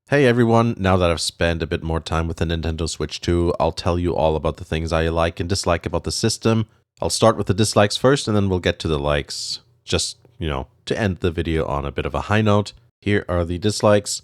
Hey everyone, now that I've spent a bit more time with the Nintendo Switch 2, I'll tell you all about the things I like and dislike about the system. I'll start with the dislikes first and then we'll get to the likes. Just, to end the video on a bit of a high note, here are the dislikes.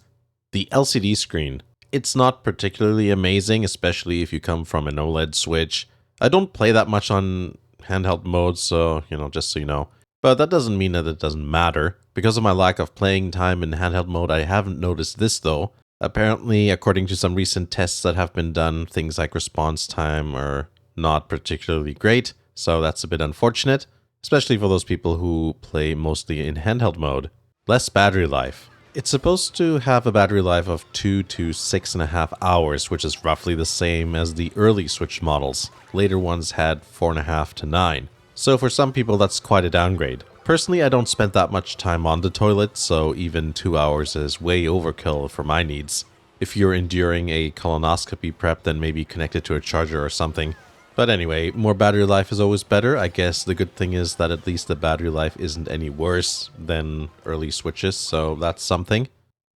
The LCD screen. It's not particularly amazing, especially if you come from an OLED Switch. I don't play that much on handheld mode, so, just so you know. But that doesn't mean that it doesn't matter. Because of my lack of playing time in handheld mode, I haven't noticed this though. Apparently, according to some recent tests that have been done, things like response time are not particularly great, so that's a bit unfortunate, especially for those people who play mostly in handheld mode. Less battery life. It's supposed to have a battery life of 2 to 6.5 hours, which is roughly the same as the early Switch models. Later ones had 4.5 to 9. So for some people, that's quite a downgrade. Personally, I don't spend that much time on the toilet, so even 2 hours is way overkill for my needs. If you're enduring a colonoscopy prep, then maybe connect it to a charger or something. But anyway, more battery life is always better. I guess the good thing is that at least the battery life isn't any worse than early Switches, so that's something.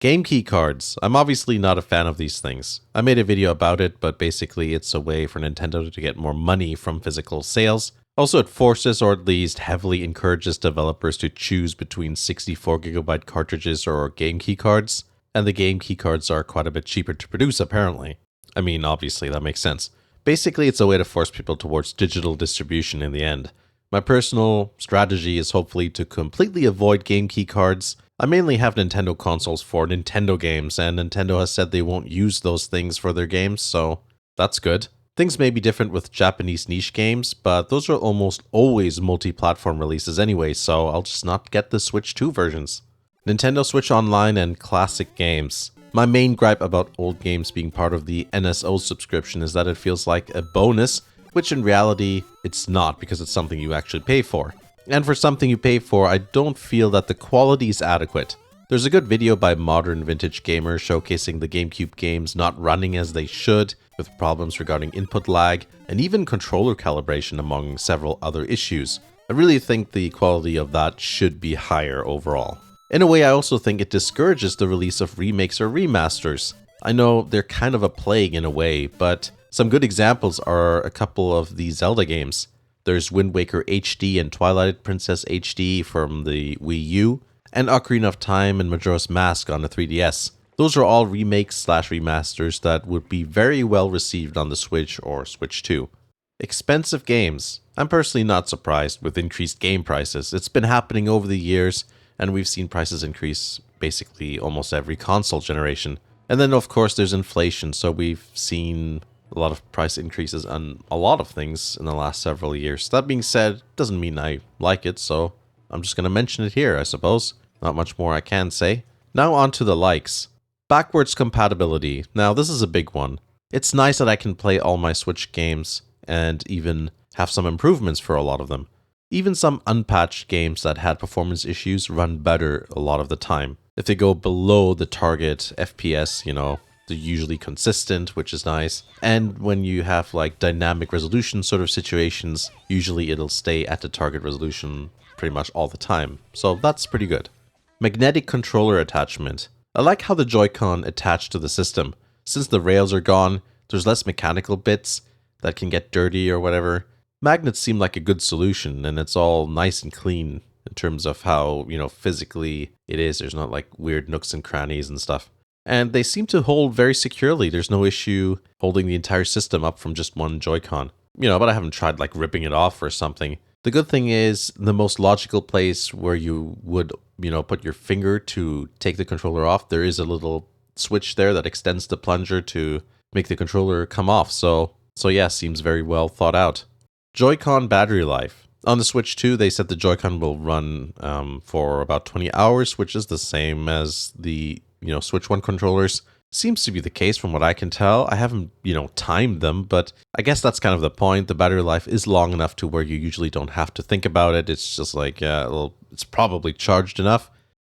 Game key cards. I'm obviously not a fan of these things. I made a video about it, but basically it's a way for Nintendo to get more money from physical sales. Also, it forces or at least heavily encourages developers to choose between 64GB cartridges or game key cards, and the game key cards are quite a bit cheaper to produce apparently. I mean, obviously that makes sense. Basically, it's a way to force people towards digital distribution in the end. My personal strategy is hopefully to completely avoid game key cards. I mainly have Nintendo consoles for Nintendo games, and Nintendo has said they won't use those things for their games, so that's good. Things may be different with Japanese niche games, but those are almost always multi-platform releases anyway, so I'll just not get the Switch 2 versions. Nintendo Switch Online and classic games. My main gripe about old games being part of the NSO subscription is that it feels like a bonus, which in reality, it's not because it's something you actually pay for. And for something you pay for, I don't feel that the quality is adequate. There's a good video by Modern Vintage Gamer showcasing the GameCube games not running as they should, with problems regarding input lag, and even controller calibration among several other issues. I really think the quality of that should be higher overall. In a way, I also think it discourages the release of remakes or remasters. I know they're kind of a plague in a way, but some good examples are a couple of the Zelda games. There's Wind Waker HD and Twilight Princess HD from the Wii U, and Ocarina of Time and Majora's Mask on the 3DS. Those are all remakes/remasters that would be very well received on the Switch or Switch 2. Expensive games. I'm personally not surprised with increased game prices. It's been happening over the years, and we've seen prices increase basically almost every console generation. And then of course there's inflation, so we've seen a lot of price increases on a lot of things in the last several years. That being said, doesn't mean I like it, so I'm just going to mention it here, I suppose. Not much more I can say. Now on to the likes. Backwards compatibility. Now this is a big one. It's nice that I can play all my Switch games and even have some improvements for a lot of them. Even some unpatched games that had performance issues run better a lot of the time. If they go below the target FPS, they're usually consistent, which is nice. And when you have like dynamic resolution sort of situations, usually it'll stay at the target resolution pretty much all the time. So that's pretty good. Magnetic controller attachment. I like how the Joy-Con attach to the system. Since the rails are gone, there's less mechanical bits that can get dirty or whatever. Magnets seem like a good solution, and it's all nice and clean in terms of how, physically it is. There's not like weird nooks and crannies and stuff. And they seem to hold very securely. There's no issue holding the entire system up from just one Joy-Con. But I haven't tried like ripping it off or something. The good thing is the most logical place where you would, put your finger to take the controller off, there is a little switch there that extends the plunger to make the controller come off. So yeah, seems very well thought out. Joy-Con battery life. On the Switch 2, they said the Joy-Con will run for about 20 hours, which is the same as the, Switch 1 controllers. Seems to be the case from what I can tell. I haven't, timed them, but I guess that's kind of the point. The battery life is long enough to where you usually don't have to think about it. It's just like, it's probably charged enough.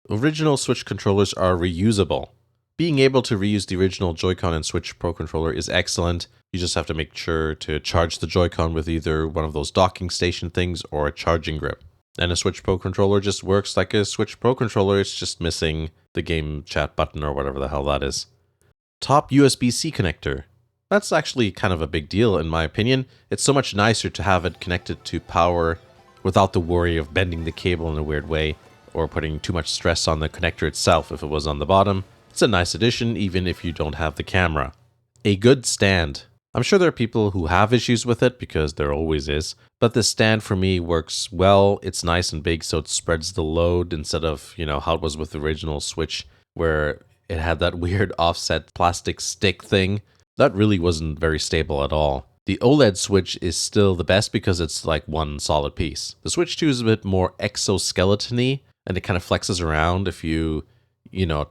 Original Switch controllers are reusable. Being able to reuse the original Joy-Con and Switch Pro controller is excellent. You just have to make sure to charge the Joy-Con with either one of those docking station things or a charging grip. And a Switch Pro controller just works like a Switch Pro controller. It's just missing the game chat button or whatever the hell that is. Top USB-C connector. That's actually kind of a big deal in my opinion. It's so much nicer to have it connected to power without the worry of bending the cable in a weird way or putting too much stress on the connector itself if it was on the bottom. It's a nice addition even if you don't have the camera. A good stand. I'm sure there are people who have issues with it because there always is, but the stand for me works well. It's nice and big so it spreads the load instead of, how it was with the original Switch where it had that weird offset plastic stick thing. That really wasn't very stable at all. The OLED Switch is still the best because it's like one solid piece. The Switch 2 is a bit more exoskeleton-y, and it kind of flexes around if you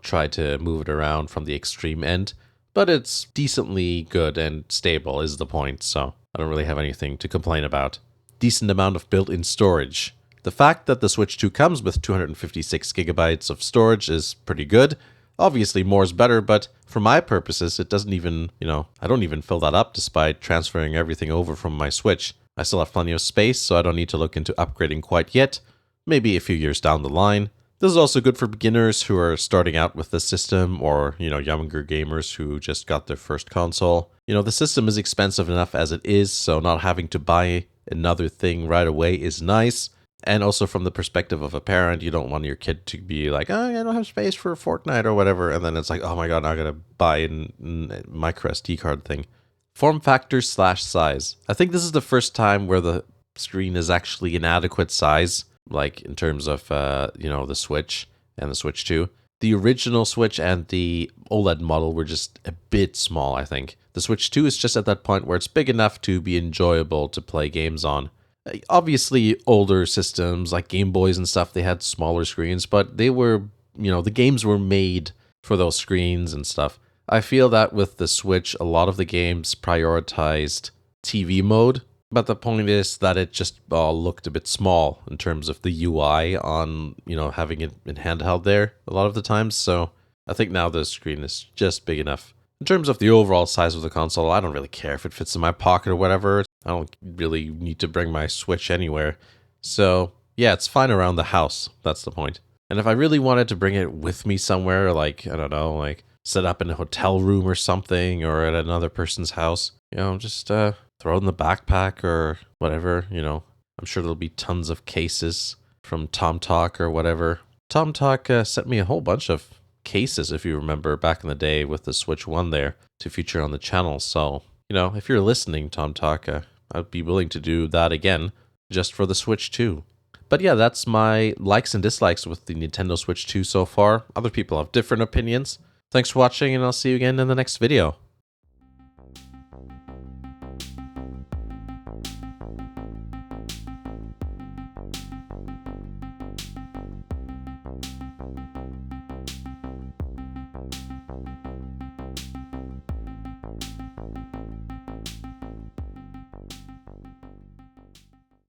try to move it around from the extreme end. But it's decently good and stable is the point, so I don't really have anything to complain about. Decent amount of built-in storage. The fact that the Switch 2 comes with 256 gigabytes of storage is pretty good. Obviously more is better, but for my purposes, it doesn't even, I don't even fill that up despite transferring everything over from my Switch. I still have plenty of space, so I don't need to look into upgrading quite yet. Maybe a few years down the line. This is also good for beginners who are starting out with the system or, younger gamers who just got their first console. The system is expensive enough as it is, so not having to buy another thing right away is nice. And also from the perspective of a parent, you don't want your kid to be like, oh, I don't have space for Fortnite or whatever. And then it's like, oh my God, now I gotta buy a micro SD card thing. Form factor / size. I think this is the first time where the screen is actually an adequate size. Like in terms of, the Switch and the Switch 2. The original Switch and the OLED model were just a bit small, I think. The Switch 2 is just at that point where it's big enough to be enjoyable to play games on. Obviously, older systems like Game Boys and stuff, they had smaller screens, but they were, the games were made for those screens and stuff. I feel that with the Switch, a lot of the games prioritized TV mode. But the point is that it just looked a bit small in terms of the UI on, having it in handheld there a lot of the times. So I think now the screen is just big enough. In terms of the overall size of the console, I don't really care if it fits in my pocket or whatever. I don't really need to bring my Switch anywhere. So yeah, it's fine around the house. That's the point. And if I really wanted to bring it with me somewhere, like, I don't know, like set up in a hotel room or something or at another person's house, just throw it in the backpack or whatever, I'm sure there'll be tons of cases from TomTalk or whatever. TomTalk sent me a whole bunch of cases, if you remember, back in the day with the Switch 1 there to feature on the channel. So, if you're listening, TomTalk, I'd be willing to do that again just for the Switch 2. But yeah, that's my likes and dislikes with the Nintendo Switch 2 so far. Other people have different opinions. Thanks for watching, and I'll see you again in the next video.